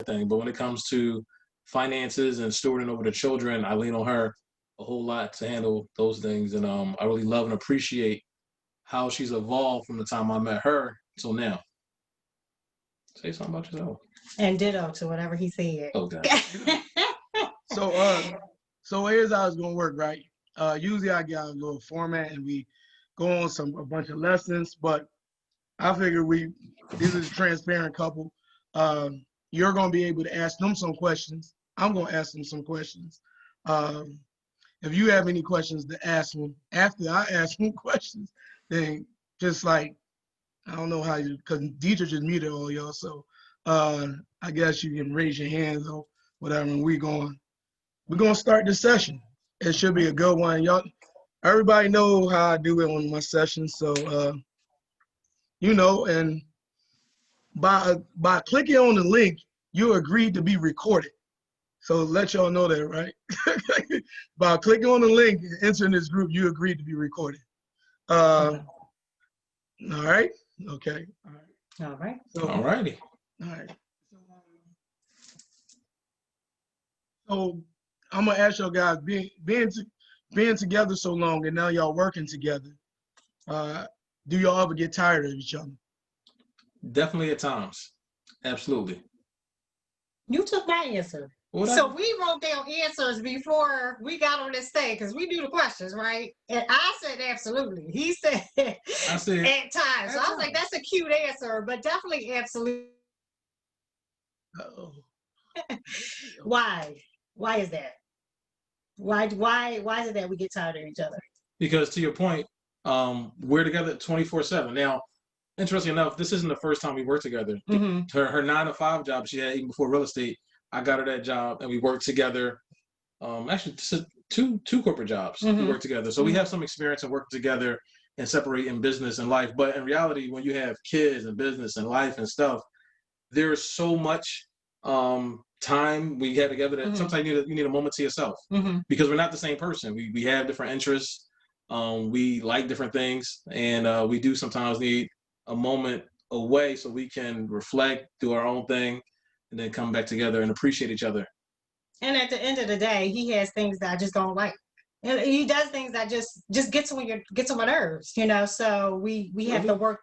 everything. But when it comes to finances and stewarding over the children, I lean on her a whole lot to handle those things. And I really love and appreciate how she's evolved from the time I met her till now. Say something about yourself. And ditto to whatever he said. Okay. So here's how it's gonna work, right? Usually I got a little format and we go on a bunch of lessons, but I figure this is a transparent couple. You're gonna be able to ask them some questions. I'm gonna ask them some questions. If you have any questions to ask them after I ask them questions, then just like, I don't know how you, because Deidra just muted all y'all, so I guess you can raise your hands or whatever, and we're gonna start this session. It should be a good one. Y'all, everybody know how I do it on my sessions, so you know, and by clicking on the link, you agreed to be recorded. So let y'all know that, right? By clicking on the link and entering this group, you agreed to be recorded. All right. Okay. All right. So, all righty. All right. So I'm gonna ask y'all guys, being together so long, and now y'all working together. Do y'all ever get tired of each other? Definitely at times. Absolutely. You took my answer. So we wrote down answers before we got on this thing because we do the questions, right? And I said absolutely. He said I said at times. So I was like, that's a cute answer, but definitely absolutely. Uh-oh. Why? Why is that? Why is it that we get tired of each other? Because to your point, we're together 24/7. Now, interesting enough, this isn't the first time we worked together. Mm-hmm. Her 9-to-5 job she had even before real estate, I got her that job and we worked together. Actually, two corporate jobs we worked together. So we have some experience in working together and separating business and life. But in reality, when you have kids and business and life and stuff, there's so much time we had together that sometimes you need a moment to yourself because we're not the same person. We have different interests. We like different things, and we do sometimes need a moment away so we can reflect, do our own thing, and then come back together and appreciate each other. And at the end of the day, he has things that I just don't like. And he does things that just gets on my nerves, you know. So we have to work.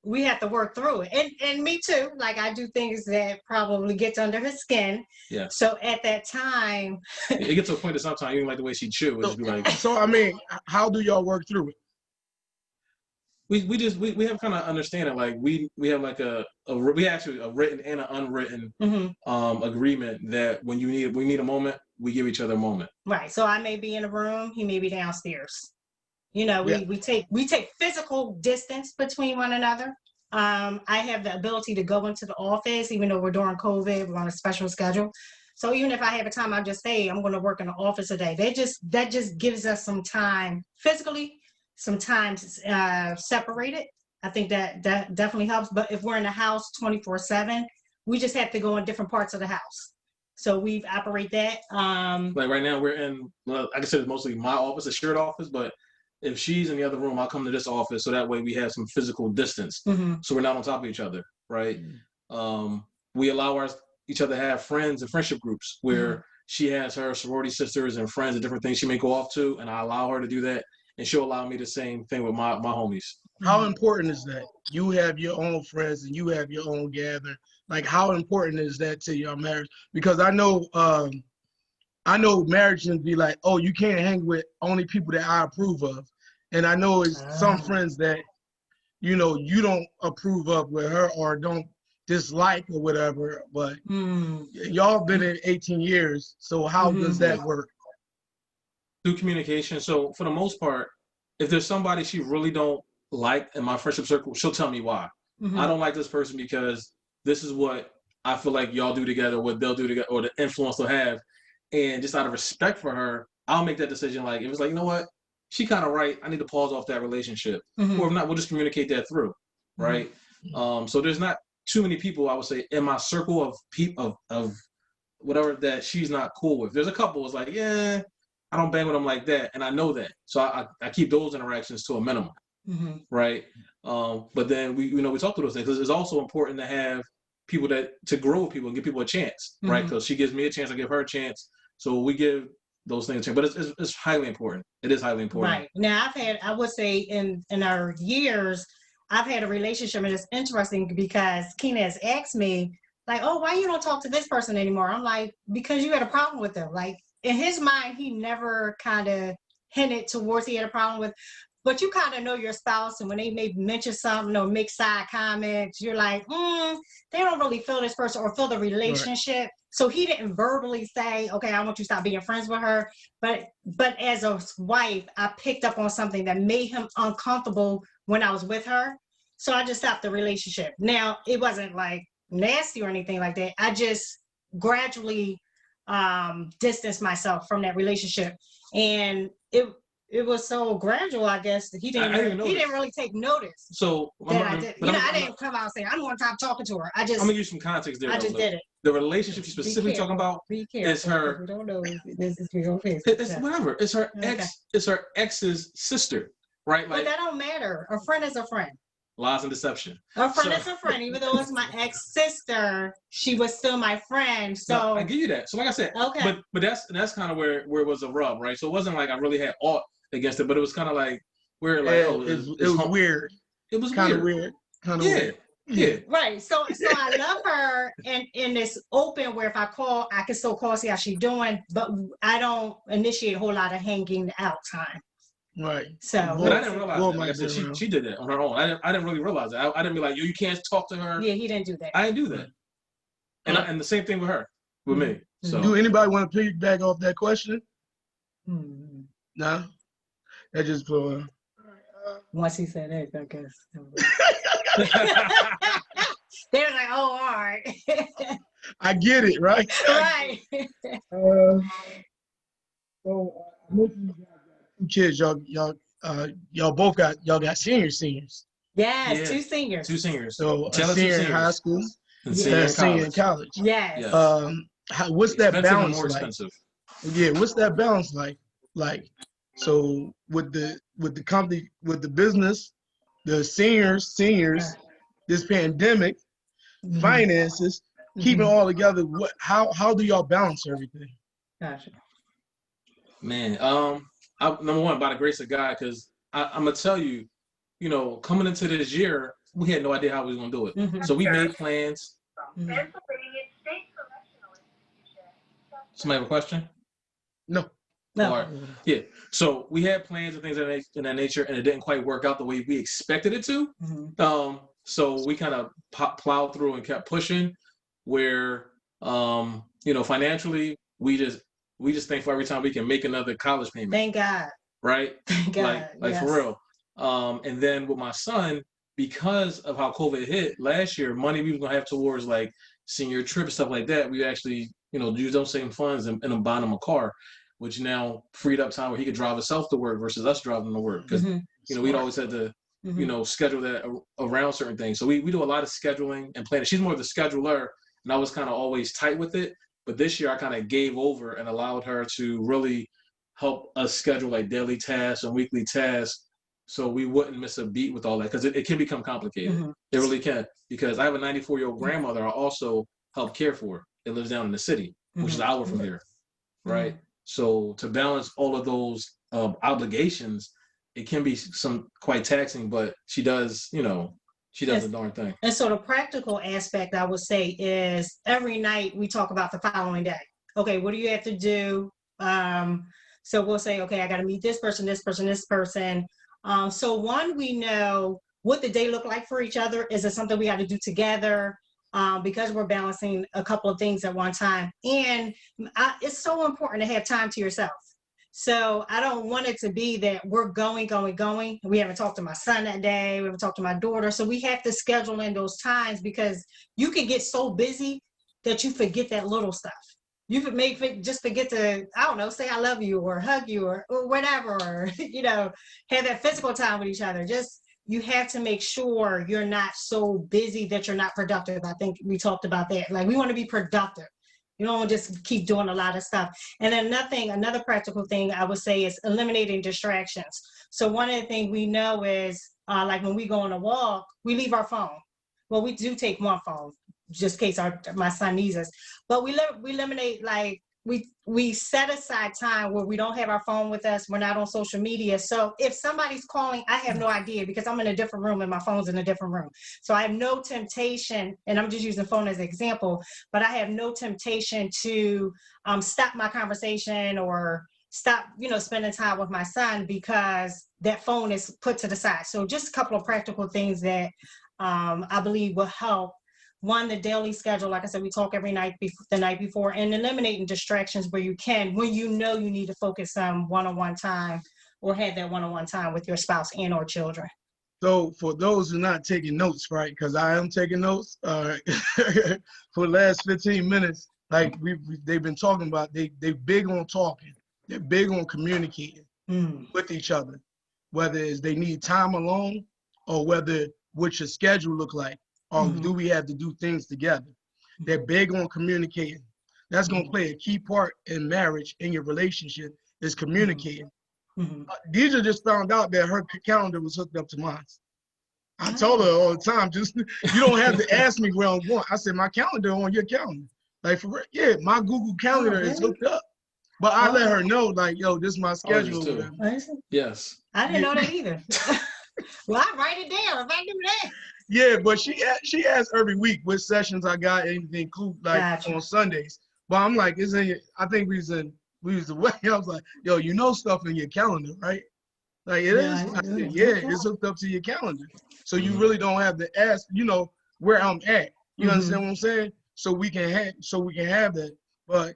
We have to work through it. And me too. Like I do things that probably gets under his skin. Yeah. So at that time, it gets to a point that sometimes you don't like the way she chews. Just be like. So I mean, how do y'all work through it? We have kind of understanding, like we have like we actually a written and an unwritten agreement that when we need a moment, we give each other a moment. Right. So I may be in a room, he may be downstairs. You know, we take physical distance between one another. I have the ability to go into the office, even though we're during COVID, we're on a special schedule. So even if I have a time, I just say I'm going to work in the office today. That just gives us some time physically. Sometimes separated. I think that definitely helps. But if we're in the house 24/7, we just have to go in different parts of the house. So we operate that. Like right now, we're in. Well, like I said, it's mostly my office, a shared office. But if she's in the other room, I'll come to this office, so that way we have some physical distance, so we're not on top of each other, right? We allow each other to have friends and friendship groups where she has her sorority sisters and friends and different things she may go off to, and I allow her to do that. And she'll allow me the same thing with my homies. How important is that? You have your own friends and you have your own gather. Like, how important is that to your marriage? Because I know marriage can be like, oh, you can't hang with only people that I approve of. And I know it's some friends that, you know, you don't approve of with her or don't dislike or whatever. But y'all been in 18 years. So how does that work? Through communication. So for the most part, if there's somebody she really don't like in my friendship circle, she'll tell me why. I don't like this person because this is what I feel like y'all do together, what they'll do together, or the influence they'll have. And just out of respect for her, I'll make that decision. Like, if it's like, you know what, she kind of right, I need to pause off that relationship. Or if not, we'll just communicate that through, right? So there's not too many people, I would say, in my circle of people of whatever that she's not cool with. There's a couple it's like, yeah, I don't bang with them like that, and I know that. So I keep those interactions to a minimum, right? But then we talk through those things because it's also important to have people to grow with people and give people a chance, right? Because she gives me a chance, I give her a chance. So we give those things a chance. But it's highly important. It is highly important. Right. Now, I would say in our years, I've had a relationship, and it's interesting because Keenan has asked me, like, oh, why you don't talk to this person anymore? I'm like, because you had a problem with them. Like, in his mind, he never kind of hinted towards he had a problem with, but you kind of know your spouse, and when they may mention something or make side comments, you're like, they don't really feel this person or feel the relationship. Right. So he didn't verbally say, okay, I want you to stop being friends with her. But as a wife, I picked up on something that made him uncomfortable when I was with her. So I just stopped the relationship. Now, it wasn't like nasty or anything like that. I just gradually distanced myself from that relationship. And it was so gradual, I guess, that he didn't really take notice. So I didn't come out and say, I'm going to stop talking to her. I'm going to give you some context there. I just did it. The relationship she's specifically talking about is her. We don't know this is your face. It's whatever. It's her ex. It's her ex's sister, right? Like, but that don't matter. A friend is a friend. Lies and deception. A friend is a friend. Even though it's my ex-sister, she was still my friend. So no, I give you that. So like I said, okay. But that's kind of where it was a rub, right? So it wasn't like I really had aught against it, but it was kind of like we're like, it was weird. It was kind of weird. Kind of weird. Yeah. Right. So I love her in this open where if I call, I can still call, see how she's doing, but I don't initiate a whole lot of hanging out time. Right. So, but I didn't realize that. Like I said, she did that on her own. I didn't really realize that. I didn't be like, you can't talk to her. Yeah, he didn't do that. I didn't do that. And the same thing with her, with me. So, do anybody want to piggyback off that question? No. That just once he said that, I guess. They were like, oh, all right. I get it, right? Right. So I mentioned you got 2 kids. Y'all both got seniors. Yes, 2 seniors. 2 seniors. So a senior in high school and senior in college. Yes. What's that balance more like? Expensive. Yeah, what's that balance like? So with the company, with the business, the seniors, this pandemic, finances, keeping it all together. How do y'all balance everything? Gotcha. Man, number one, by the grace of God, because I'm gonna tell you, coming into this year, we had no idea how we was gonna do it. So we made plans. Somebody have a question? No. Or, yeah. So we had plans and things in that nature, and it didn't quite work out the way we expected it to. So we kind of plowed through and kept pushing. Where, financially, we just thankful every time we can make another college payment. Thank God. Right? Thank God. Like for real. And then with my son, because of how COVID hit last year, money we was gonna have towards like senior trip and stuff like that, we actually, used those same funds and buying him a car, which now freed up time where he could drive himself to work versus us driving to work. Because, we'd always had to, schedule that around certain things. So we do a lot of scheduling and planning. She's more of the scheduler, and I was kind of always tight with it. But this year I kind of gave over and allowed her to really help us schedule like daily tasks and weekly tasks so we wouldn't miss a beat with all that, because it can become complicated. It really can, because I have a 94-year-old grandmother I also help care for. It lives down in the city, which is an hour from here, right? So to balance all of those obligations, it can be quite taxing, but she does, she does the darn thing. And so the practical aspect, I would say, is every night we talk about the following day. Okay, what do you have to do? So we'll say, okay, I got to meet this person, this person, this person. So one, we know what the day look like for each other. Is it something we got to do together? Because we're balancing a couple of things at one time. And it's so important to have time to yourself. So I don't want it to be that we're going. We haven't talked to my son that day. We haven't talked to my daughter. So we have to schedule in those times, because you can get so busy that you forget that little stuff. You could just forget to, I don't know, say I love you or hug you or whatever, or, have that physical time with each other. You have to make sure you're not so busy that you're not productive. I think we talked about that. Like, we want to be productive. You don't want to just keep doing a lot of stuff. And then another practical thing I would say is eliminating distractions. So one of the things we know is, like when we go on a walk, we leave our phone. Well, we do take one phone. just in case my son needs us. But we eliminate, like, we set aside time where we don't have our phone with us. We're not on social media. So if somebody's calling, I have no idea because I'm in a different room and my phone's in a different room. So I have no temptation, and I'm just using phone as an example, but I have no temptation to stop my conversation or stop, spending time with my son because that phone is put to the side. So just a couple of practical things that I believe will help. One, the daily schedule. Like I said, we talk every night, the night before, and eliminating distractions where you can, when you know you need to focus on one-on-one time or have that one-on-one time with your spouse and or children. So for those who are not taking notes, right, because I am taking notes for the last 15 minutes, like they've been talking about, they're big on talking. They're big on communicating with each other, whether it's they need time alone or whether what your schedule look like. Or do we have to do things together? They're big on communicating. That's going to play a key part in marriage, in your relationship, is communicating. Deidra just found out that her calendar was hooked up to mine. I told her all the time, just, you don't have to ask me where I'm going. I said, my calendar on your calendar. Like, for real, yeah, my Google Calendar is hooked up. But I let her know, like, yo, this is my schedule. Yes. I didn't know that either. Well, I write it down if I do that. Yeah, but she asks every week what sessions I got, anything cool, like on Sundays. But I'm like, I think we was away. I was like, yo, you know stuff in your calendar, right? Like it is. I said, yeah, it's hooked up to your calendar. So you really don't have to ask, where I'm at. You understand what I'm saying? So we can have that. But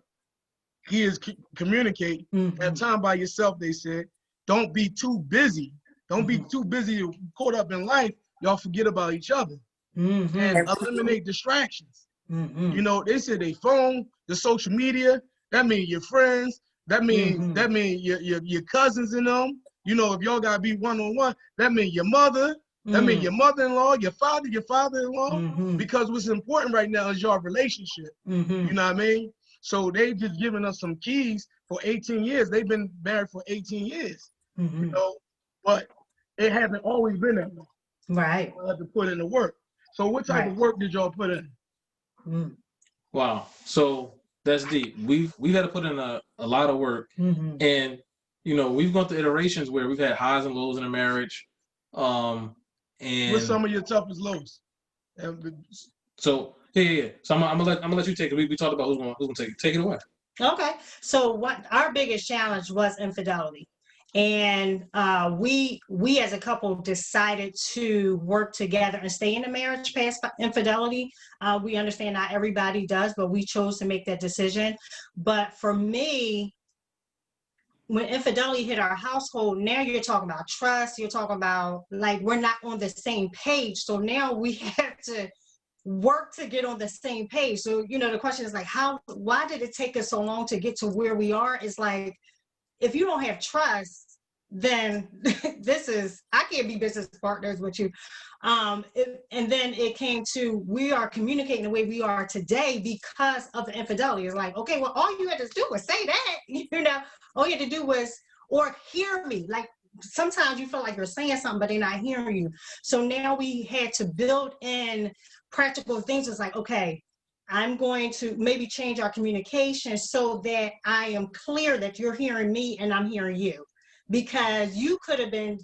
he is communicate. Have time by yourself, they said. Don't be too busy. Don't be too busy or caught up in life. Y'all forget about each other. And eliminate distractions. They said they phone, the social media, that means your friends, that means your cousins and them. If y'all gotta be one-on-one, that means your mother, that means your mother-in-law, your father-in-law, because what's important right now is your relationship. You know what I mean? So they just giving us some keys for 18 years. They've been married for 18 years, but it hasn't always been that way. Right. I had to put in the work. So what type of work did y'all put in? Wow. So that's deep. We've had to put in a lot of work. And, we've gone through iterations where we've had highs and lows in a marriage. And what's some of your toughest lows? So yeah. So I'm gonna let you take it. We talked about who's gonna take it. Take it away. Okay. So what our biggest challenge was infidelity. And we as a couple decided to work together and stay in a marriage past infidelity. We understand not everybody does, but we chose to make that decision. But for me, when infidelity hit our household, now you're talking about trust. You're talking about, like, we're not on the same page. So now we have to work to get on the same page. So, the question is like, why did it take us so long to get to where we are? It's like, if you don't have trust, then I can't be business partners with you. And then it came to, we are communicating the way we are today because of the infidelity. It's like, okay, well, all you had to do was say that, all you had to do was, or hear me. Like, sometimes you feel like you're saying something, but they're not hearing you. So now we had to build in practical things. It's like, okay, I'm going to maybe change our communication so that I am clear that you're hearing me and I'm hearing you. Because he could have been,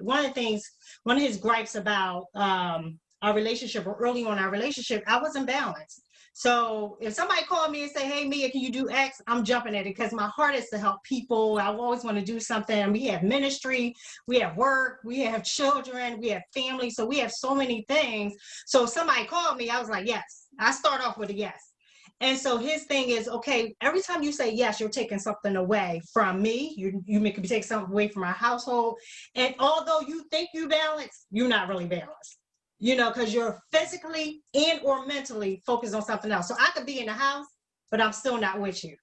one of his gripes about our relationship, or early on our relationship, I wasn't balanced. So if somebody called me and say, hey, Mia, can you do X? I'm jumping at it because my heart is to help people. I always want to do something. We have ministry, we have work, we have children, we have family. So we have so many things. So if somebody called me, I was like, yes. I start off with a yes. And so his thing is, okay, every time you say yes, you're taking something away from me. You may be taking something away from our household. And although you think you balance, you're not really balanced, because you're physically and or mentally focused on something else. So I could be in the house, but I'm still not with you.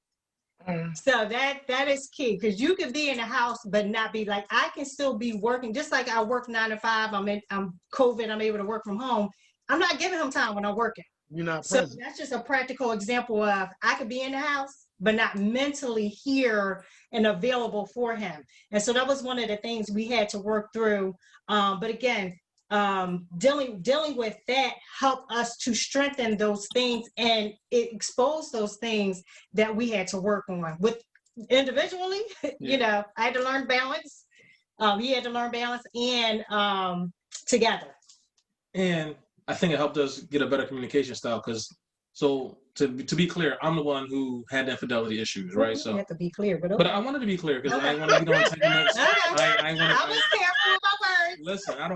So that is key, because you could be in the house, but not be like, I can still be working. Just like I work 9 to 5, I'm COVID, I'm able to work from home. I'm not giving him time when I'm working. You're not present. So that's just a practical example of, I could be in the house, but not mentally here and available for him. And so that was one of the things we had to work through. But again, dealing with that helped us to strengthen those things, and it exposed those things that we had to work on with individually. I had to learn balance. He had to learn balance, and together. And I think it helped us get a better communication style because, so to be clear, I'm the one who had infidelity issues, right? So you have to be clear, but I wanted to be clear because I want to be on entanglements. I want to. I was careful with my words. Listen, I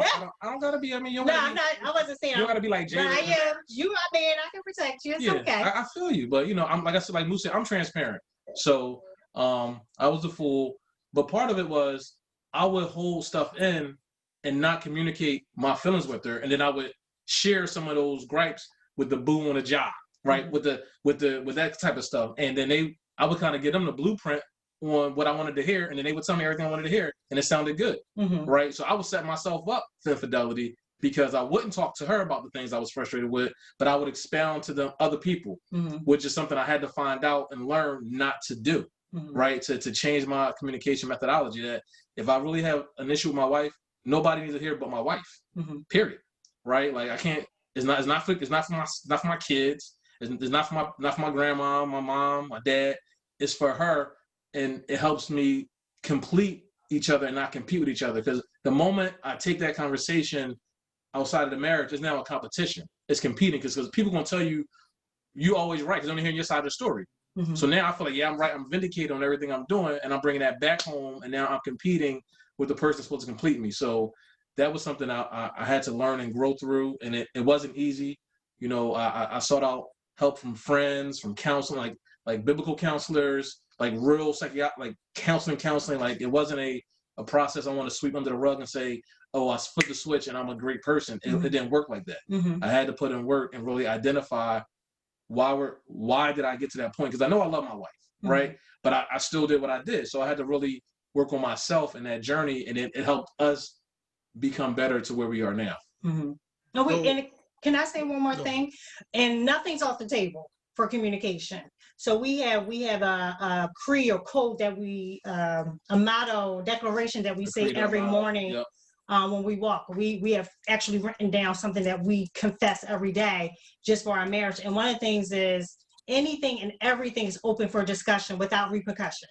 don't gotta be. I mean, you don't. No, I'm not. I wasn't saying. You don't gotta be like Jada. I am. You are man. I can protect you. It's okay. I feel you, but I'm like I said, like Muhsin, I'm transparent. So I was the fool, but part of it was I would hold stuff in and not communicate my feelings with her, and then I would share some of those gripes with the boo on the job, right? Mm-hmm. with that type of stuff, and then I would kind of give them the blueprint on what I wanted to hear, and then they would tell me everything I wanted to hear, and it sounded good, right? So I would set myself up for infidelity because I wouldn't talk to her about the things I was frustrated with, but I would expound to the other people, which is something I had to find out and learn not to do, right? To change my communication methodology. That if I really have an issue with my wife, nobody needs to hear but my wife. Period. Right? Like I can't. It's not for my kids. It's not for my grandma, my mom, my dad. It's for her, and it helps me complete each other and not compete with each other. Because the moment I take that conversation outside of the marriage, it's now a competition. It's competing because people gonna tell you always right because they're only hearing your side of the story. So now I feel like I'm right. I'm vindicated on everything I'm doing, and I'm bringing that back home, and now I'm competing with the person supposed to complete me. So that was something I had to learn and grow through, and it wasn't easy. I sought out help from friends, from counseling, like biblical counselors, like real like counseling. Like it wasn't a process I want to sweep under the rug and say, oh, I flipped the switch and I'm a great person. It didn't work like that. I had to put in work and really identify why did I get to that point? Because I know I love my wife, right? But I still did what I did. So I had to really work on myself in that journey, and it helped us become better to where we are now. No, and can I say one more thing? And nothing's off the table for communication. So we have a creed or code that a motto declaration that we say every morning. Yep. When we walk, we have actually written down something that we confess every day just for our marriage. And one of the things is anything and everything is open for discussion without repercussion.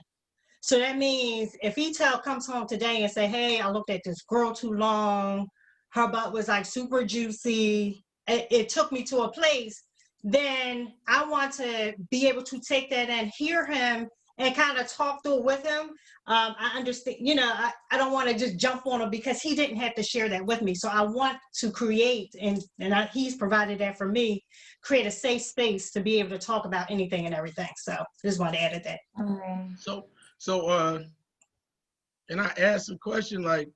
So that means if he comes home today and say, hey, I looked at this girl too long, her butt was like super juicy, it took me to a place, then I want to be able to take that and hear him and kind of talk through it with him. I understand, I don't want to just jump on him because he didn't have to share that with me. So I want to create, and he's provided that for me, create a safe space to be able to talk about anything and everything. So just want to add that. So, and I asked a question like,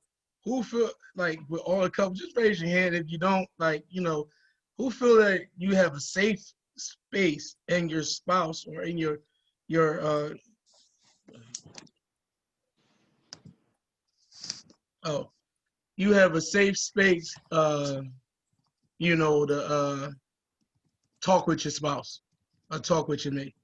who feel like with all the couples, just raise your hand if you don't, who feel that you have a safe space in your spouse or in your you have a safe space, to talk with your spouse or talk with your mate.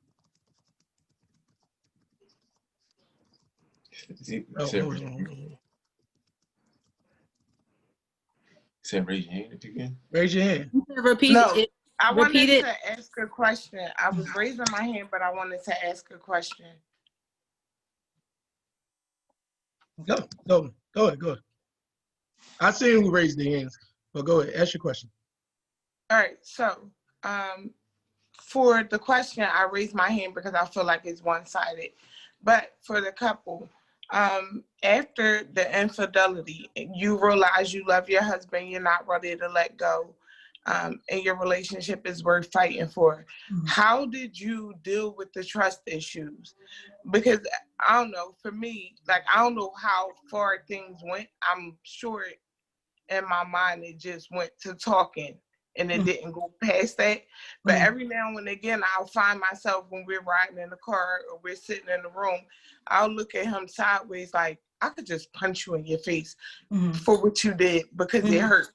Say raise your hand if you can. Raise your hand. Repeat it. I wanted to ask a question. I was raising my hand, but I wanted to ask a question. Go ahead. I see who raised their hands, but go ahead, ask your question. All right, so for the question, I raised my hand because I feel like it's one-sided. But for the couple, after the infidelity, you realize you love your husband, you're not ready to let go, and your relationship is worth fighting for. How did you deal with the trust issues? Because I don't know, for me, I don't know how far things went. I'm sure in my mind it just went to talking and it didn't go past that. But every now and again, I'll find myself when we're riding in the car or we're sitting in the room, I'll look at him sideways like, I could just punch you in your face for what you did because it hurt.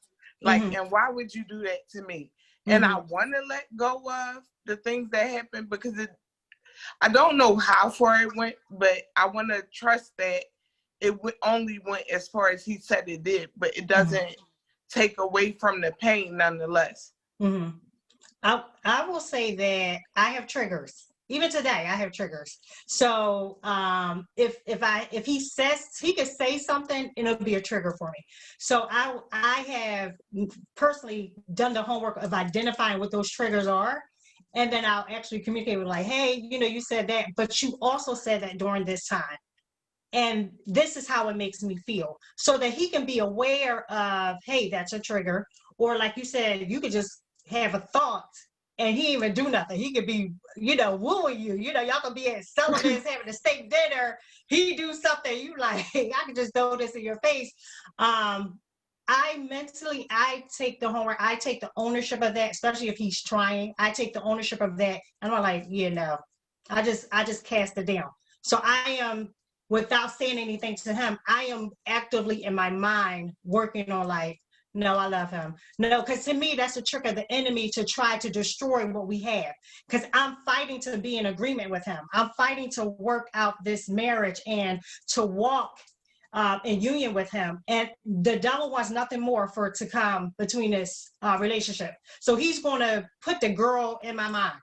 And why would you do that to me? And I want to let go of the things that happened because I don't know how far it went, but I want to trust that it only went as far as he said it did, but it doesn't take away from the pain nonetheless. Mm-hmm. I will say that I have triggers. Even today, I have triggers. So if he could say something, it'll be a trigger for me. So I have personally done the homework of identifying what those triggers are. And then I'll actually communicate with like, hey, you said that, but you also said that during this time. And this is how it makes me feel. So that he can be aware of, hey, that's a trigger. Or like you said, you could just have a thought and he even do nothing. He could be, wooing you. Y'all could be at Sullivan's having a steak dinner. He do something, you like, I can just throw this in your face. I take the homework. I take the ownership of that, especially if he's trying. I take the ownership of that. And I'm like, I just cast it down. So I am, without saying anything to him, I am actively in my mind working on like, no, I love him. No, because to me, that's a trick of the enemy to try to destroy what we have. Because I'm fighting to be in agreement with him. I'm fighting to work out this marriage and to walk in union with him. And the devil wants nothing more for it to come between this relationship. So he's going to put the girl in my mind.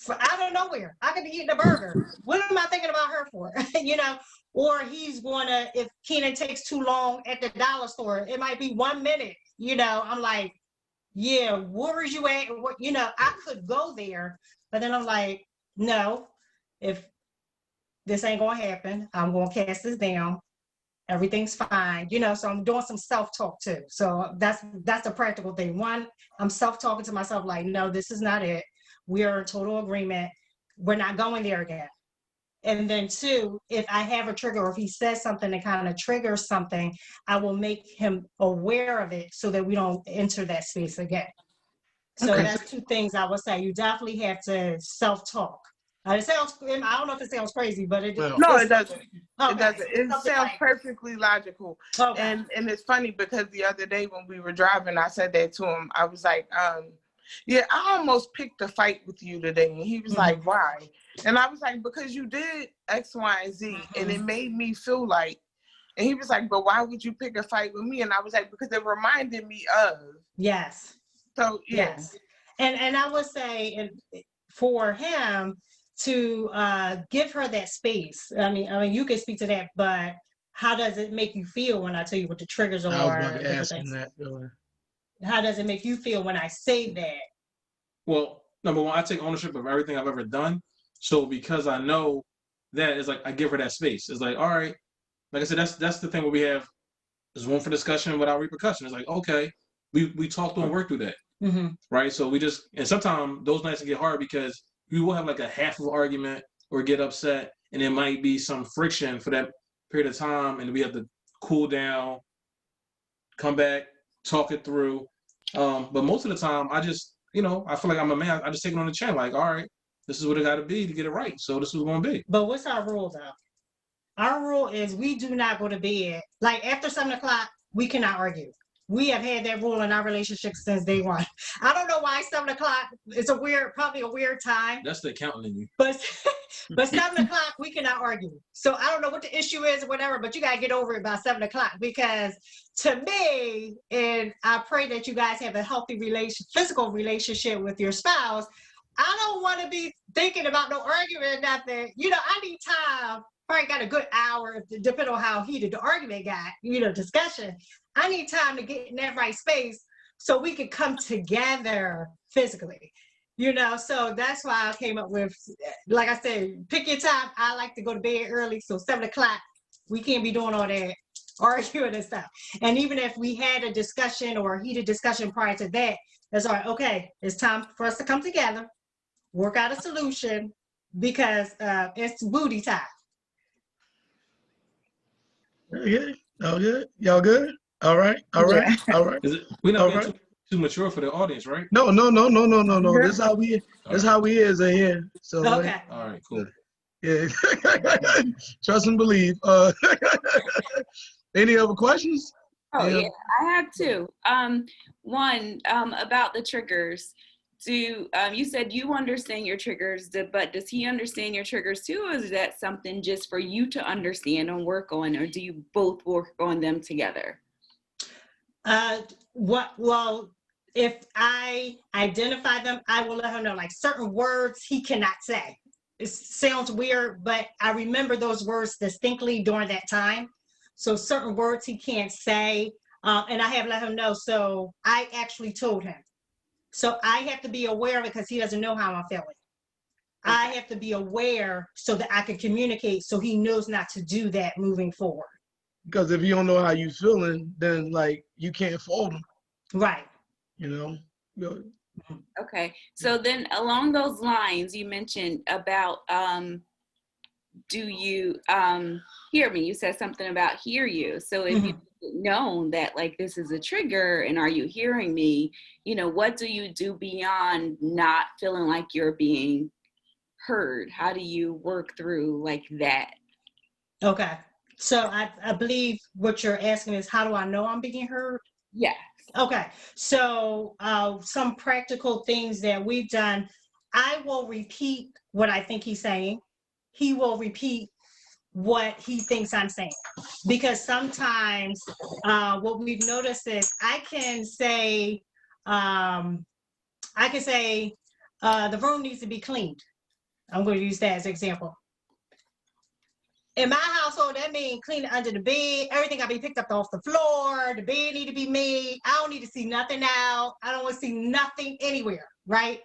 Out of nowhere, I could be eating a burger. What am I thinking about her for? Or he's going to, if Keenan takes too long at the dollar store, it might be 1 minute. I'm like, yeah, where is you at? What, I could go there, but then I'm like, no, if this ain't going to happen, I'm going to cast this down. Everything's fine. So I'm doing some self-talk too. So that's a practical thing. One, I'm self-talking to myself like, no, this is not it. We are in total agreement. We're not going there again. And then two, if I have a trigger or if he says something that kind of triggers something, I will make him aware of it so that we don't enter that space again. So that's two things I would say. You definitely have to self-talk. I don't know if it sounds crazy, but it doesn't. Okay. It doesn't. It sounds perfectly logical. Okay. And it's funny because the other day when we were driving, I said that to him. I was like, yeah, I almost picked a fight with you today. And he was like, why? And I was like, because you did X, Y, and Z. And it made me feel like, and he was like, but why would you pick a fight with me? And I was like, because it reminded me of. Yes. So, yeah. Yes. And I would say for him to give her that space. I mean, you can speak to that, but how does it make you feel when I tell you what the triggers are? I was about to ask him that. How does it make you feel when I say that? Well, number one, I take ownership of everything I've ever done. So because I know that, it's like I give her that space. It's like, all right, like I said, that's the thing where we have there's room for discussion without repercussion. It's like, okay, we talk through and work through that, right? So and sometimes those nights can get hard because we will have like a half of an argument or get upset, and there might be some friction for that period of time, and we have to cool down, come back, talk it through. But most of the time, I just, I feel like I'm a man. I just take it on the chin, like, all right, this is what it got to be to get it right. So this is what it's going to be. But what's our rule, though? Our rule is we do not go to bed. Like, after 7 o'clock, we cannot argue. We have had that rule in our relationship since day one. I don't know why 7 o'clock. It's probably a weird time. That's the accountant in you. But 7 o'clock, we cannot argue. So I don't know what the issue is or whatever, but you got to get over it by 7 o'clock because to me, and I pray that you guys have a healthy physical relationship with your spouse. I don't want to be thinking about no argument or nothing. I need time. Probably got a good hour, depending on how heated the argument got, discussion. I need time to get in that right space so we can come together physically, so that's why I came up with, like I said, pick your time. I like to go to bed early. So 7 o'clock, we can't be doing all that arguing and stuff. And even if we had a discussion or a heated discussion prior to that, that's all right. Okay, it's time for us to come together, work out a solution because it's booty time. Okay. All good. Y'all good? All right. All right. Yeah. All right. We're not being too mature for the audience, right? No. This is how we. This is how we is in here. So. Okay. All right. Cool. Yeah. Trust and believe. Any other questions? Oh yeah, I have two. One about the triggers. You said you understand your triggers, but does he understand your triggers too, or is that something just for you to understand and work on, or do you both work on them together? Well, if I identify them, I will let him know, like certain words he cannot say. It sounds weird, but I remember those words distinctly during that time. So certain words he can't say, and I have let him know. So I actually told him. So I have to be aware of it because he doesn't know how I'm feeling. I have to be aware so that I can communicate so he knows not to do that moving forward. Because if you don't know how you feeling, then like you can't fault him. Right. You know. Okay. So then along those lines, you mentioned about do you hear me? You said something about hear you. So if you known that like this is a trigger and are you hearing me, you know, what do you do beyond not feeling like you're being heard? How do you work through like that? Okay. So I believe what you're asking is, how do I know I'm being heard? Yeah. Okay. So some practical things that we've done, I will repeat what I think he's saying. He will repeat what he thinks I'm saying. Because sometimes what we've noticed is I can say, the room needs to be cleaned. I'm going to use that as an example. In my household, that means cleaning under the bed. Everything got to be picked up off the floor. The bed need to be made. I don't need to see nothing now. I don't want to see nothing anywhere, right?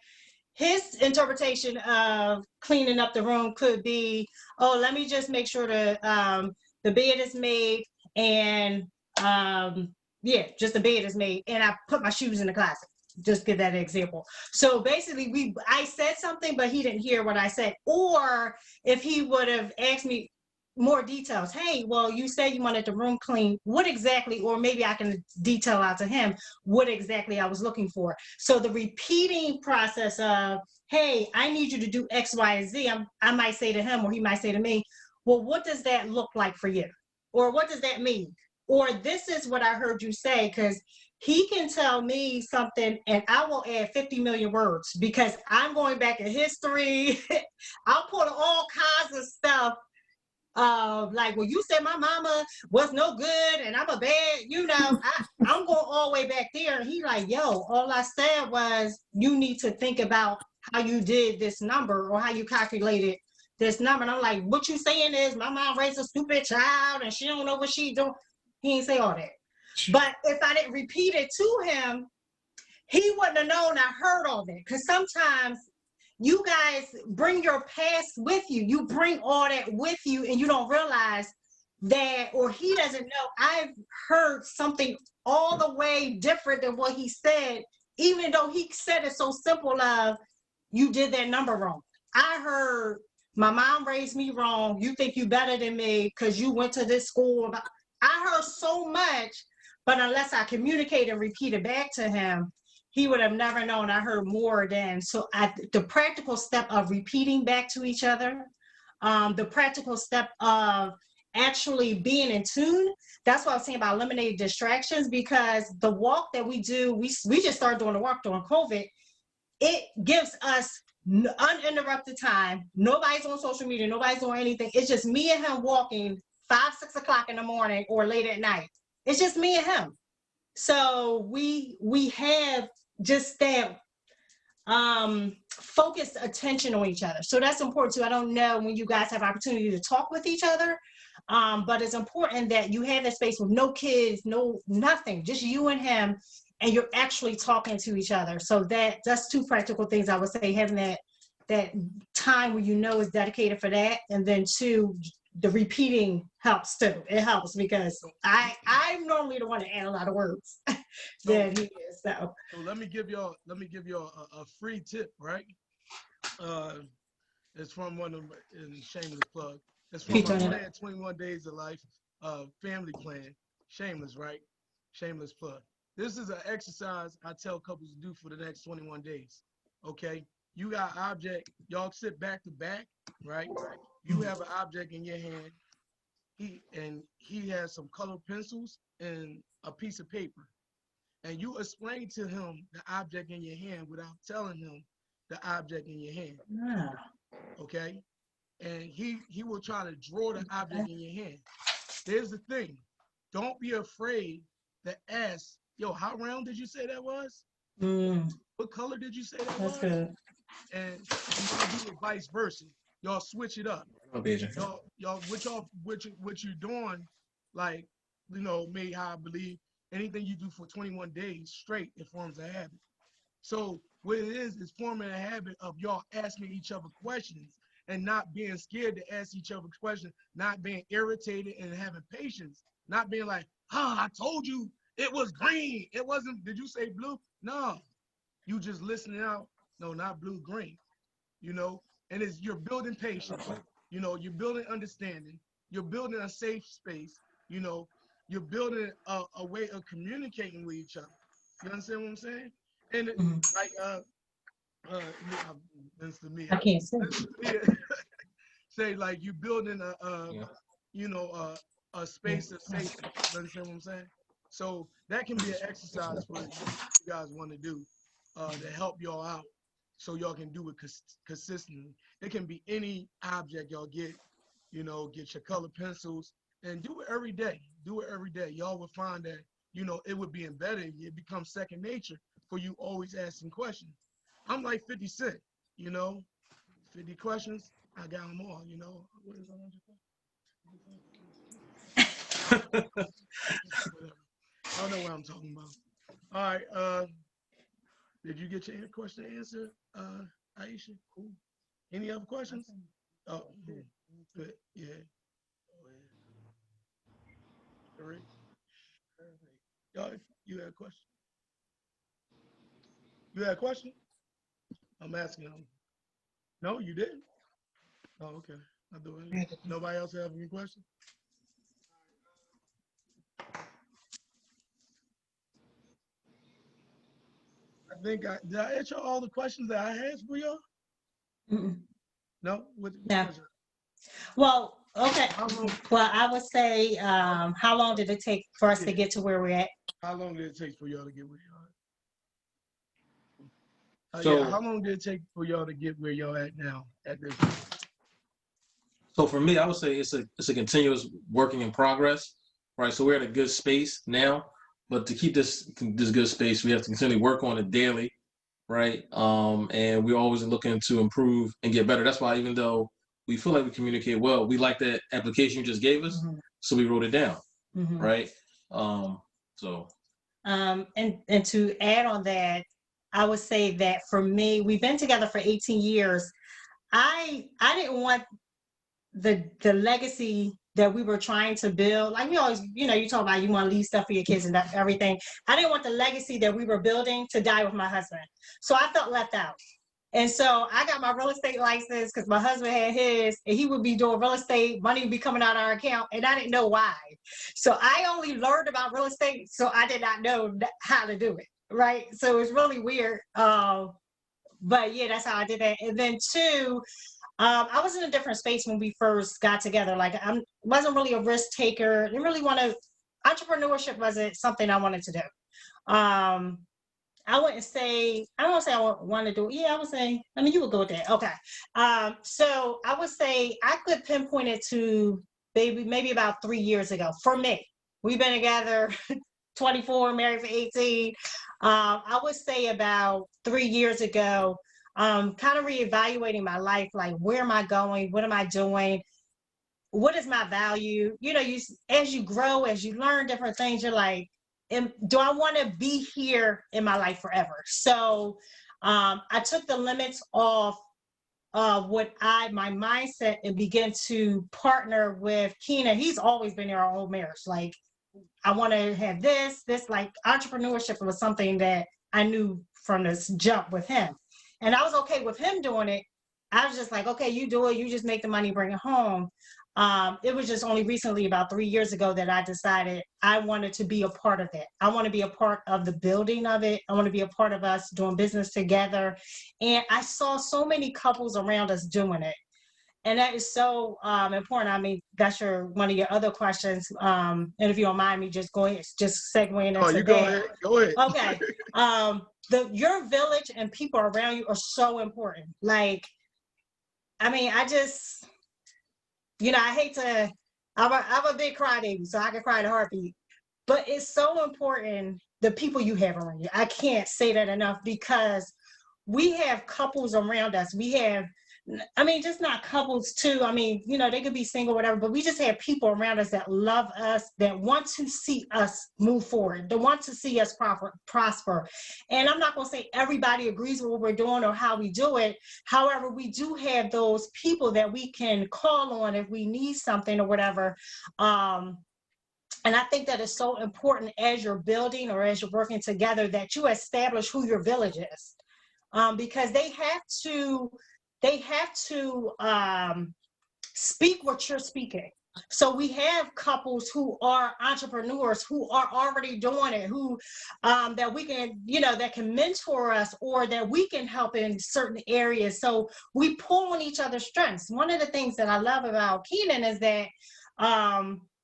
His interpretation of cleaning up the room could be, oh, let me just make sure the bed is made and just the bed is made and I put my shoes in the closet. Just give that an example. So basically I said something, but he didn't hear what I said. Or if he would have asked me more details, hey, well, you said you wanted the room clean. What exactly, or maybe I can detail out to him what exactly I was looking for. So the repeating process of, hey, I need you to do X, Y, and Z. I might say to him, or he might say to me, well, what does that look like for you? Or what does that mean? Or this is what I heard you say, because he can tell me something and I will add 50 million words because I'm going back in history. I'll put all kinds of stuff. Like, well, you said my mama was no good and I'm a bad, I'm going all the way back there. And he like, yo, all I said was you need to think about how you did this number or how you calculated this number. And I'm like, what you saying is my mom raised a stupid child and she don't know what she doing. He didn't say all that. But if I didn't repeat it to him, he wouldn't have known I heard all that. Because sometimes you guys bring your past with you. You bring all that with you and you don't realize that, or he doesn't know, I've heard something all the way different than what he said, even though he said it so simple of, you did that number wrong. I heard, my mom raised me wrong. You think you better than me because you went to this school. I heard so much, but unless I communicate and repeat it back to him, he would have never known I heard more than. So the practical step of repeating back to each other, the practical step of actually being in tune. That's what I was saying about eliminating distractions, because the walk that we do, we just started doing the walk during COVID. It gives us uninterrupted time. Nobody's on social media. Nobody's doing anything. It's just me and him walking 5, 6 o'clock in the morning or late at night. It's just me and him. So we have just that focused attention on each other. So that's important too. I don't know when you guys have opportunity to talk with each other, but it's important that you have that space with no kids, no nothing, just you and him, and you're actually talking to each other. So that's 2 practical things I would say, having that time where is dedicated for that, and then 2, the repeating helps too. It helps because I'm normally the one to add a lot of words than he is. So let me give y'all a free tip, right? It's from one of in shameless plug. It's from my plan, 21 Days of Life, family plan. Shameless, right? Shameless plug. This is an exercise I tell couples to do for the next 21 days. Okay, you got object. Y'all sit back to back, right? You have an object in your hand. He has some colored pencils and a piece of paper. And you explain to him the object in your hand without telling him the object in your hand. yeah. Okay? And he will try to draw the object in your hand. Here's the thing. Don't be afraid to ask yo, how round did you say that was? Mm, What color did you say that that's was? good. And y'all do it vice versa. Y'all switch it up. Oh, Deidra. Y'all, what you're doing, like, me, how I believe anything you do for 21 days straight, it forms a habit. So what it is forming a habit of y'all asking each other questions and not being scared to ask each other questions, not being irritated and having patience, not being like, I told you it was green. It wasn't, did you say blue? No, you just listening out. No, not blue, green, and you're building patience, you're building understanding, you're building a safe space, you're building a way of communicating with each other. You understand what I'm saying? And Mhm. like Mr. Mia, I can't see. say like you building Yeah. a space of safety. You understand what I'm saying? So that can be an exercise for you guys want to do to help y'all out, so y'all can do it consistently. It can be any object y'all get. Get your color pencils and do it every day. Do it every day. Y'all will find that it would be embedded. It becomes second nature for you always asking questions. I'm like 50 Cent, 50 questions. I got them all, What is 100 Whatever. I don't know what I'm talking about. All right. Did you get your question answered, Aisha? Cool. Any other questions? Oh, good. Yeah. All right. Y'all, you had a question? You had a question? I'm asking them. No, you didn't? Oh, okay. I'll do it. Nobody else have any questions? I think did I answer all the questions that I had for y'all? Mm-mm. No? What No. question? Well, okay. How long, Well, I would say, how long did it take for us to get to where we're at? how long did it take for y'all to get where y'all at? So, How long did it take for y'all to get where y'all at now at this? so for me, I would say it's a continuous working in progress, right? So we're at a good space now, but to keep this good space, we have to continually work on it daily, right? And we're always looking to improve and get better. That's why even though we feel like we communicate well, we like that application you just gave us, so we wrote it down, right? So. And to add on that, I would say that for me, we've been together for 18 years. I didn't want the legacy that we were trying to build. Like we always, you talk about you want to leave stuff for your kids and everything. I didn't want the legacy that we were building to die with my husband. So I felt left out. And so I got my real estate license because my husband had his, and he would be doing real estate, money would be coming out of our account, and I didn't know why. So I only learned about real estate, so I did not know how to do it, right? So it's really weird. But yeah, that's how I did that. And then two, I was in a different space when we first got together. Like I wasn't really a risk taker. Didn't really want to. Entrepreneurship wasn't something I wanted to do. I wouldn't say, I don't want to say I want to do it. Yeah, I would say, I mean, you would go with that. Okay. So I would say I could pinpoint it to maybe about 3 years ago for me. We've been together 24, married for 18. I would say about 3 years ago, kind of reevaluating my life, like where am I going? What am I doing? What is my value? As you grow, as you learn different things, you're like, do I want to be here in my life forever? So I took the limits off of my mindset and began to partner with Keenan. He's always been in our whole marriage. Like, I want to have this, like entrepreneurship was something that I knew from this jump with him. And I was okay with him doing it. I was just like, okay, you do it. You just make the money, bring it home. It was just only recently, about 3 years ago, that I decided I wanted to be a part of it. I want to be a part of the building of it. I want to be a part of us doing business together. And I saw so many couples around us doing it. And that is so important. I mean, that's one of your other questions. And if you don't mind me just segueing into you go ahead. Go ahead. Okay. Your village and people around you are so important. Like, I mean, I hate to, I'm a big crybaby, so I can cry in a heartbeat. But it's so important the people you have around you. I can't say that enough, because we have couples around us. We have, I mean, just not couples too. I mean, you know, they could be single, whatever, but we just have people around us that love us, that want to see us move forward, that want to see us prosper. And I'm not going to say everybody agrees with what we're doing or how we do it. However, we do have those people that we can call on if we need something or whatever. And I think that is so important as you're building or as you're working together, that you establish who your village is, because they have to speak what you're speaking. So we have couples who are entrepreneurs, who are already doing it, who that we can, you know, that can mentor us, or that we can help in certain areas. So we pull on each other's strengths. One of the things that I love about Keenan is that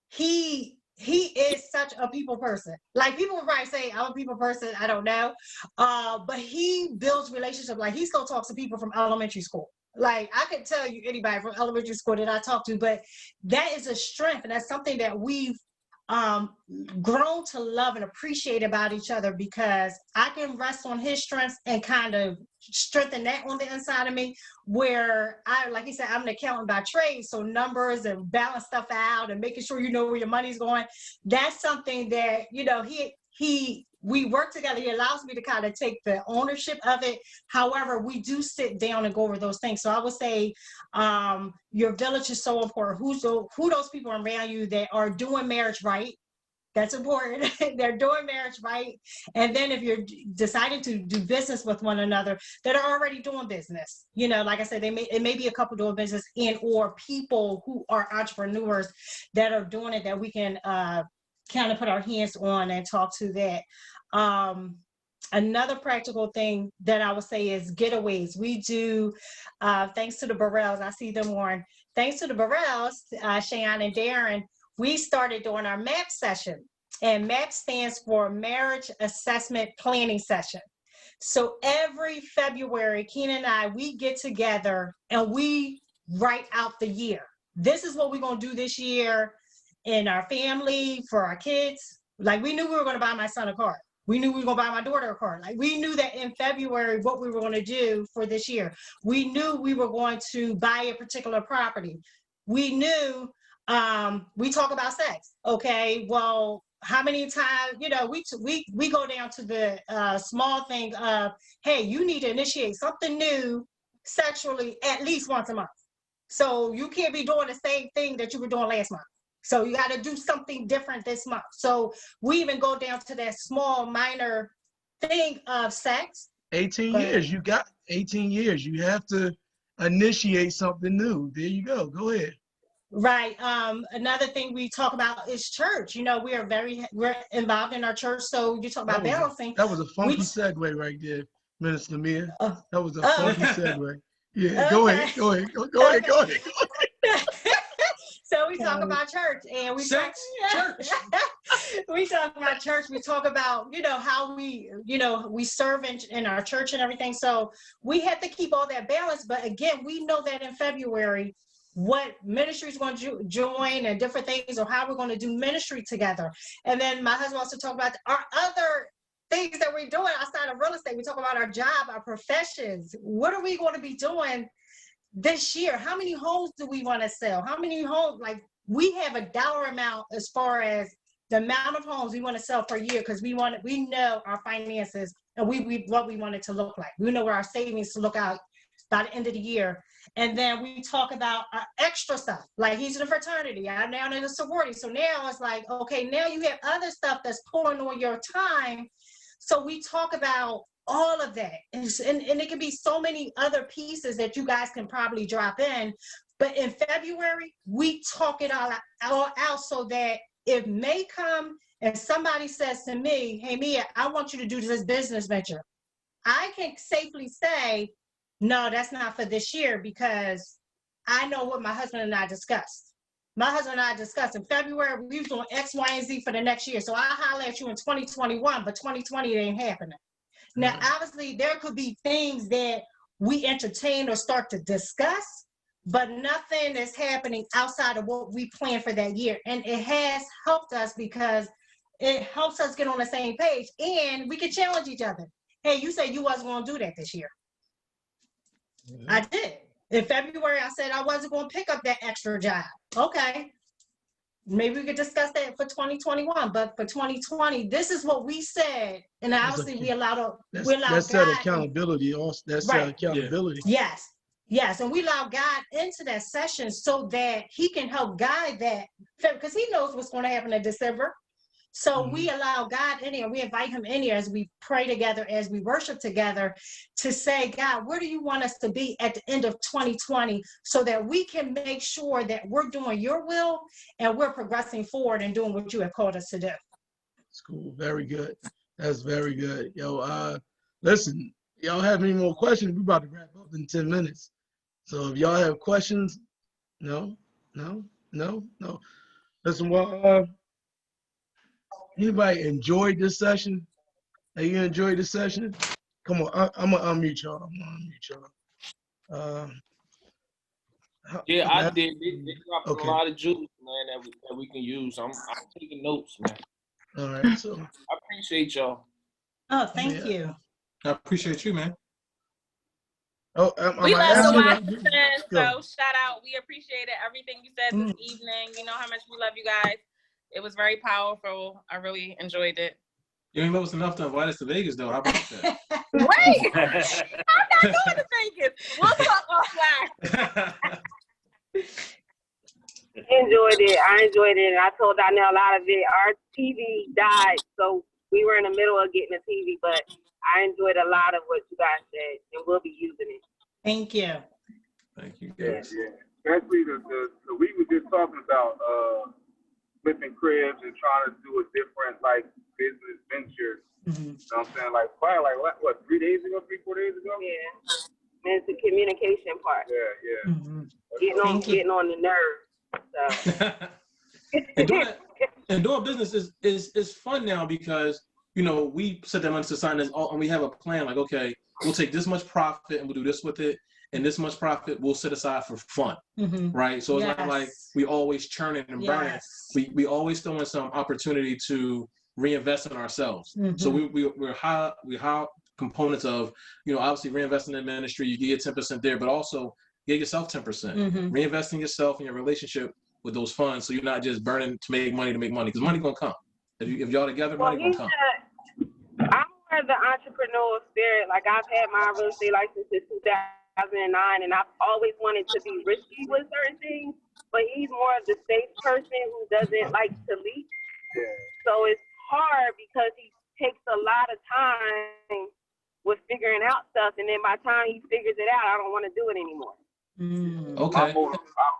he is such a people person. Like, people would probably say I'm a people person, I don't know, but he builds relationships. Like, he still talks to people from elementary school. Like, I could tell you anybody from elementary school that I talk to, but that is a strength, and that's something that we've grown to love and appreciate about each other, because I can rest on his strengths and kind of strengthen that on the inside of me, where like he said, I'm an accountant by trade, so numbers and balance stuff out and making sure you know where your money's going, that's something that, you know, we work together. He allows me to kind of take the ownership of it. However, we do sit down and go over those things. So I would say your village is so important. Who those people around you that are doing marriage right? That's important. They're doing marriage right. And then if you're deciding to do business with one another, that are already doing business. You know, like I said, it may be a couple doing business, and or people who are entrepreneurs that are doing it, that we can kind of put our hands on and talk to that. Another practical thing that I would say is getaways. We do, thanks to the Burrells, I see them on. Thanks to the Burrells, Cheyenne and Darren, we started doing our MAP session. And MAP stands for Marriage Assessment Planning Session. So every February, Keenan and I, we get together and we write out the year. This is what we're going to do this year in our family, for our kids. Like, we knew we were going to buy my son a car. We knew we were going to buy my daughter a car. Like, we knew that in February what we were going to do for this year. We knew we were going to buy a particular property. We knew, we talk about sex. Okay, well, how many times, you know, we go down to the small thing of, hey, you need to initiate something new sexually at least once a month. So you can't be doing the same thing that you were doing last month. So you got to do something different this month. So we even go down to that small, minor thing of sex. 18 years. You got 18 years. You have to initiate something new. There you go. Go ahead. Right. Another thing we talk about is church. You know, we're involved in our church. So you talk about balancing. That was a funky segue right there, Minister Mia. That was a funky segue. Yeah, go ahead. Go ahead. So we talk about church, and we talk about church. We talk about, you know, how we serve in our church and everything. So we have to keep all that balance. But again, we know that in February, what ministry is going to join and different things, or how we're going to do ministry together. And then my husband wants to talk about our other things that we're doing outside of real estate. We talk about our job, our professions. What are we going to be doing this year? How many homes do we want to sell? How many homes? Like, we have a dollar amount as far as the amount of homes we want to sell per year, because we know our finances, and what we want it to look like. We know where our savings to look out by the end of the year. And then we talk about our extra stuff. Like, he's in a fraternity, I'm now in a sorority. So now it's like, okay, now you have other stuff that's pulling on your time. So we talk about all of that. And it can be so many other pieces that you guys can probably drop in. But in February, we talk it all out so that if May come and somebody says to me, hey, Mia, I want you to do this business venture, I can safely say, no, that's not for this year, because I know what my husband and I discussed. My husband and I discussed in February, we was doing X, Y, and Z for the next year. So I holler at you in 2021, but 2020 ain't happening. Now, obviously, there could be things that we entertain or start to discuss, but nothing is happening outside of what we planned for that year. And it has helped us, because it helps us get on the same page, and we can challenge each other. Hey, you said you wasn't going to do that this year. I did. In February, I said I wasn't going to pick up that extra job. Okay. Maybe we could discuss that for 2021, but for 2020, this is what we said. And obviously we allow that's God. accountability. Also, that's accountability. Yes. Yes. And we allow God into that session so that he can help guide that, because he knows what's going to happen in December. So we allow God in here. We invite him in here as we pray together, as we worship together, to say, God, where do you want us to be at the end of 2020 so that we can make sure that we're doing your will and we're progressing forward and doing what you have called us to do. That's cool. Very good. That's very good. Yo, listen, y'all have any more questions? We're about to wrap up in 10 minutes. So if y'all have questions, no. Listen, well, anybody enjoyed this session? Have you enjoyed this session? Come on, I'm gonna unmute y'all. Yeah, I did. They dropped a lot of jewels, man, that we can use. I'm taking notes, man. All right, so I appreciate y'all. Oh, thank you. I appreciate you, man. Oh, we love the watch, so Go. shout out. We appreciated everything you said this evening. You know how much we love you guys. It was very powerful. I really enjoyed it. You ain't love us enough to invite us to Vegas, though. How about that? Wait, I'm not going to Vegas. We'll talk offline. Enjoyed it. I enjoyed it. And I told Donnell a lot of it. Our TV died, so we were in the middle of getting a TV, but I enjoyed a lot of what you guys said, and we'll be using it. Thank you. Thank you, guys. Yeah. Especially we were just talking about flipping cribs and trying to do a different business venture. You know what I'm saying? Probably what 3 days ago, 4 days ago? Yeah. And it's the communication part. Yeah. Getting on the nerves. So. and doing business is fun now because we set that money to sign this and we have a plan like, okay, we'll take this much profit and we'll do this with it, and this much profit we'll set aside for fun, right? So it's not like we always churning and burning. We always still want some opportunity to reinvest in ourselves. So we're high components of, obviously reinvesting in ministry. You get 10% there, but also get yourself 10%. Reinvesting yourself in your relationship with those funds, so you're not just burning to make money, because money gonna come. If y'all together, money gonna come. I'm more of the entrepreneurial spirit. Like, I've had my real estate license since 2009, and I've always wanted to be risky with certain things, but he's more of the safe person who doesn't like to leak. So it's hard because he takes a lot of time with figuring out stuff, and then by the time he figures it out, I don't want to do it anymore. Okay.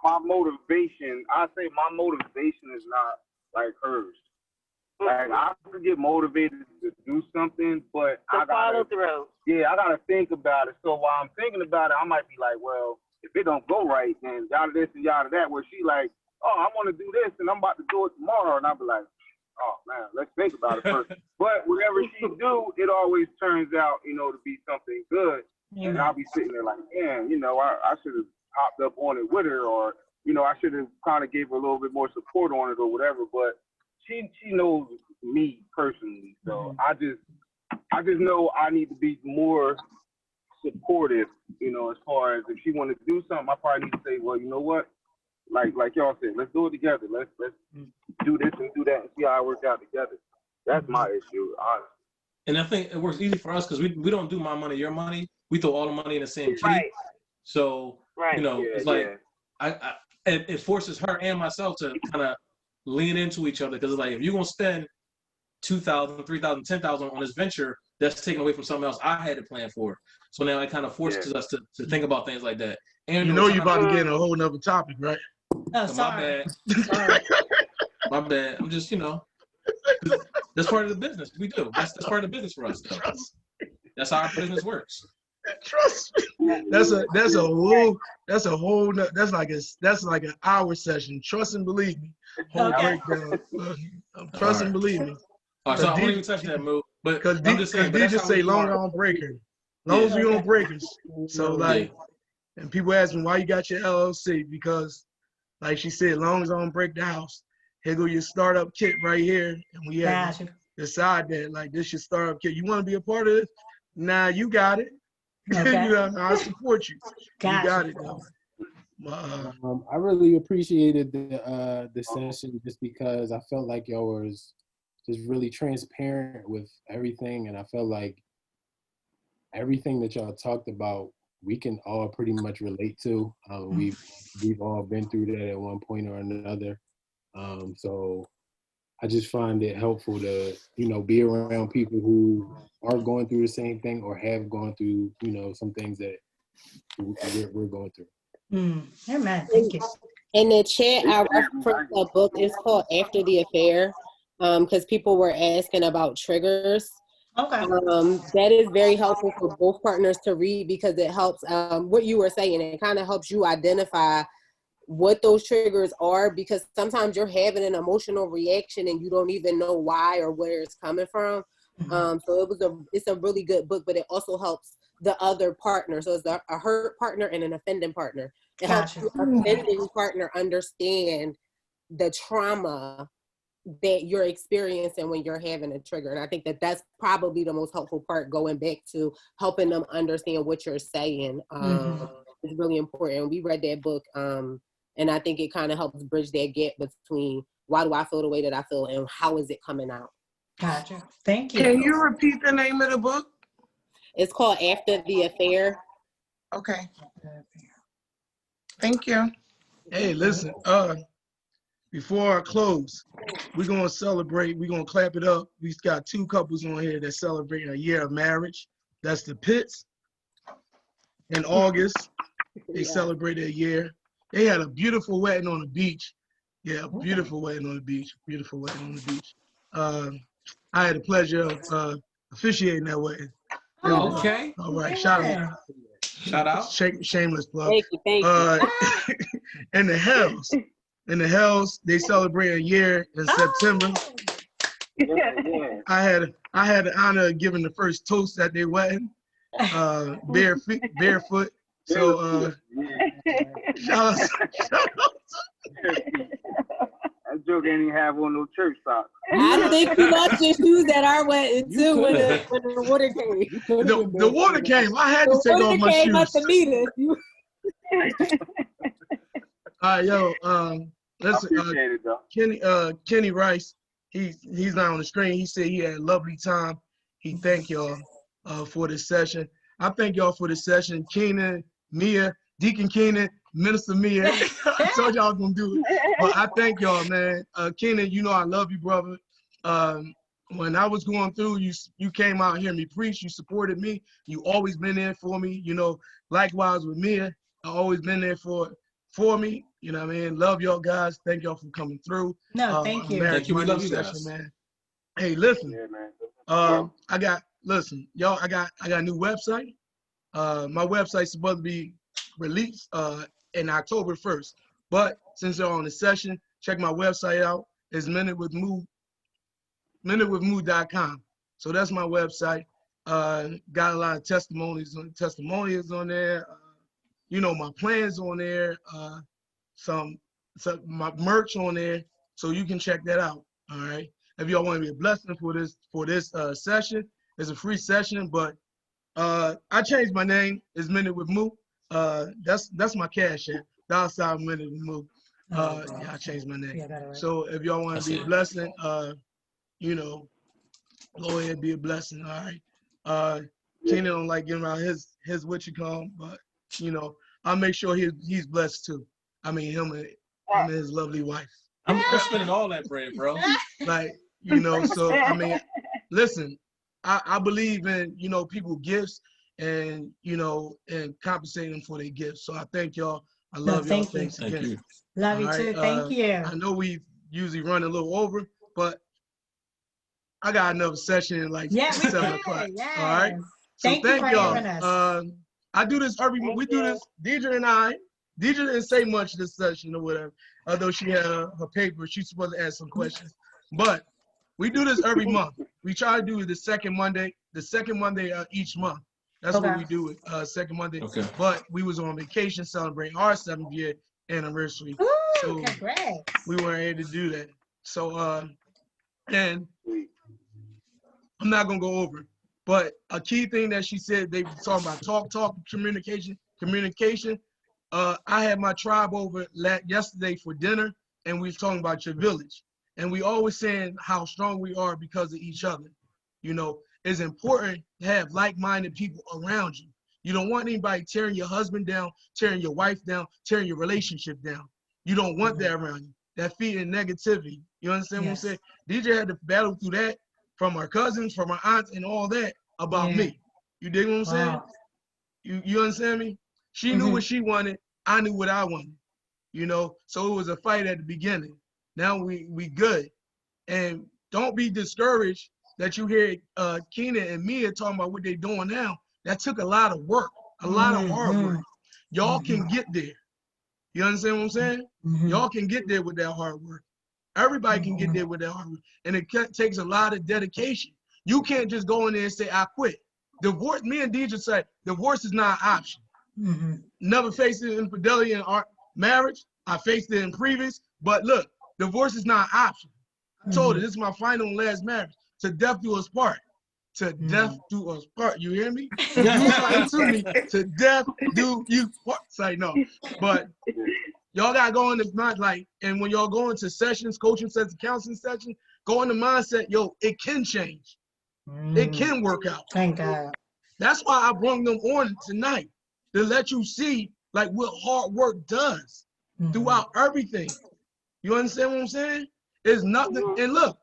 My motivation, I say my motivation is not like hers. Like, I could get motivated to do something, but I gotta follow through. Yeah, I gotta think about it. So while I'm thinking about it, I might be like, well, if it don't go right, then yada this and yada that. Where she like, oh, I want to do this and I'm about to do it tomorrow, and I'll be like, oh man, let's think about it first. But whatever she do, it always turns out, to be something good. And I'll be sitting there like, man, I should have hopped up on it with her, or I should have kind of gave her a little bit more support on it or whatever. But she knows me personally, so I just know I need to be more supportive, as far as if she want to do something, I probably need to say, well, you know what, like y'all said, let's do it together. Let's do this and do that and see how it works out together. That's my issue, honestly. And I think it works easy for us because we don't do my money, your money. We throw all the money in the same kitty. So it's like it forces her and myself to kind of lean into each other, because it's like, if you're gonna spend $2,000, $3,000, $10,000 on this venture, that's taken away from something else I had to plan for. So now it kind of forces us to think about things like that. And you're about to get in a whole nother topic, right? Oh, sorry. My bad. I'm just, that's part of the business. We do. That's part of the business for us, though. That's how our business works. Trust me. That's like an hour session. Trust and believe me. Whole breakdown. Trust and believe me. All right, so I won't even touch that move. But because they just say long on breaker. Long as we don't break us. So and people ask me why you got your LLC, because like she said, long as I don't break the house. here go your startup kit right here. And we had Gotcha. to decide that, like, this your startup kit. You want to be a part of this? Nah, you got it. Okay. You know, I support you. Gotcha. You got it, though. I really appreciated the session just because I felt like y'all was just really transparent with everything, and I felt like everything that y'all talked about we can all pretty much relate to. We've all been through that at one point or another. So I just find it helpful to, you know, be around people who are going through the same thing or have gone through, you know, some things that we're going through. Amen. Thank you. In the chat, I referenced a book. It's called After the Affair, because people were asking about triggers. Okay. That is very helpful for both partners to read because it helps what you were saying. It kind of helps you identify what those triggers are, because sometimes you're having an emotional reaction and you don't even know why or where it's coming from. So it's a really good book, but it also helps the other partner. So it's a hurt partner and an offending partner. It helps the offending partner understand the trauma that you're experiencing when you're having a trigger. And I think that that's probably the most helpful part, going back to helping them understand what you're saying. It's really important. We read that book, and I think it kind of helps bridge that gap between why do I feel the way that I feel and how is it coming out. Gotcha. Thank you. Can you repeat the name of the book? It's called After the Affair. Okay. Thank you. Hey, listen, before I close, we're going to celebrate. We're going to clap it up. We've got two couples on here that celebrate a year of marriage. That's the Pitts. In August, they celebrated a year. They had a beautiful wedding on the beach. Yeah, beautiful wedding on the beach. Beautiful wedding on the beach. I had the pleasure of officiating that wedding. Okay. All right. Shout out. Shout out. Shameless plug. Thank you. Thank you. In the Hells, they celebrate a year in September. I had the honor of giving the first toast at their wedding. Barefoot. So shout out. That joke ain't even have on no church socks. I think you lost your shoes at our wedding too when the water came. The water came. I had to take off my shoes. Up to meet us. All right, yo. Listen, Kenny Rice. He's not on the screen. He said he had a lovely time. He thanked y'all for this session. I thank y'all for this session. Keenan, Mia, Deacon Keenan, Minister Mia. I told y'all I was gonna do it. But I thank y'all, man. Keenan, you know I love you, brother. When I was going through, you came out and hear me preach. You supported me. You always been there for me. You know, likewise with Mia, I always been there for me. You know what I mean? Love y'all guys. Thank y'all for coming through. No, thank you. Thank you. We love you guys. Man. Hey, listen. Yeah, man. I got a new website. My website's supposed to be released in October 1st. But since you're on the session, check my website out. It's minutewithmoo.com. So that's my website. Got a lot of testimonies on there. You know, my plans on there. Some my merch on there. So you can check that out. All right. If y'all want to be a blessing for this session, it's a free session. But I changed my name. It's Minute with Moo. That's my cash app. $. Minute with Moo. Yeah, I changed my name. Yeah, right. So if y'all want to be a blessing, you know, go ahead, be a blessing. All right. Keenan don't like giving out his what you call, but you know, I'll make sure he's blessed too. I mean, him and his lovely wife. I'm spending all that bread, bro. Like, you know, so I mean, listen, I believe in, you know, people's gifts and, you know, and compensating them for their gifts. So I thank y'all. I love y'all. Thanks again. Thank you. Love you too. Thank you. I know we usually run a little over, but I got another session in like 7 o'clock. Yes. All right. So thank y'all. I do this every week. We do this, Deidra and I. Deidra didn't say much this session or whatever, although she had her paper. She's supposed to ask some questions. But we do this every month. We try to do it the second Monday each month. That's what we do it, second Monday. Okay. But we was on vacation celebrating our 7th year anniversary. Ooh, so congrats. we weren't able to do that. So, and I'm not gonna go over it, but a key thing that she said, they were talking about talk, communication. I had my tribe over yesterday for dinner, and we was talking about your village. And we always saying how strong we are because of each other. You know, it's important to have like-minded people around you. You don't want anybody tearing your husband down, tearing your wife down, tearing your relationship down. You don't want that around you. That feeding negativity. You understand what I'm saying? DJ had to battle through that from our cousins, from our aunts, and all that about me. You dig what I'm saying? You understand me? She knew what she wanted. I knew what I wanted. You know, so it was a fight at the beginning. Now we good. And don't be discouraged that you hear Keenan and Mia talking about what they're doing now. That took a lot of work, a lot of hard work. Y'all can get there. You understand what I'm saying? Y'all can get there with that hard work. Everybody can get there with that hard work. And it takes a lot of dedication. You can't just go in there and say, I quit. Divorce, me and Deidra say, divorce is not an option. Never faced it in infidelity in our marriage. I faced it in previous. But look, divorce is not an option. I told her, this is my final and last marriage. To death do us part. To death do us part. You hear me? You do something to me. To death do you part. Say no. But y'all got to go in this mind, like, and when y'all go into sessions, coaching sessions, counseling sessions, go in the mindset, yo, it can change. It can work out. Thank God. That's why I brought them on tonight, to let you see, like, what hard work does throughout everything. You understand what I'm saying? It's nothing. And look,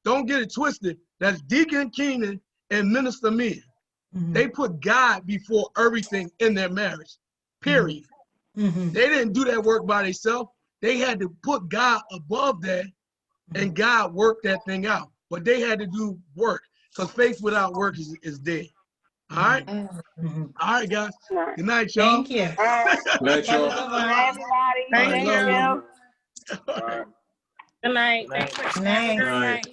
don't get it twisted. That's Deacon Keenan and Minister Mia. They put God before everything in their marriage, period. They didn't do that work by themselves. They had to put God above that, and God worked that thing out. But they had to do work, because faith without work is dead. All right? All right, guys. Good night, y'all. Thank you. Good night, y'all. Everybody, Thank you. you. Good night. Good night. Thanks for sharing. Good night.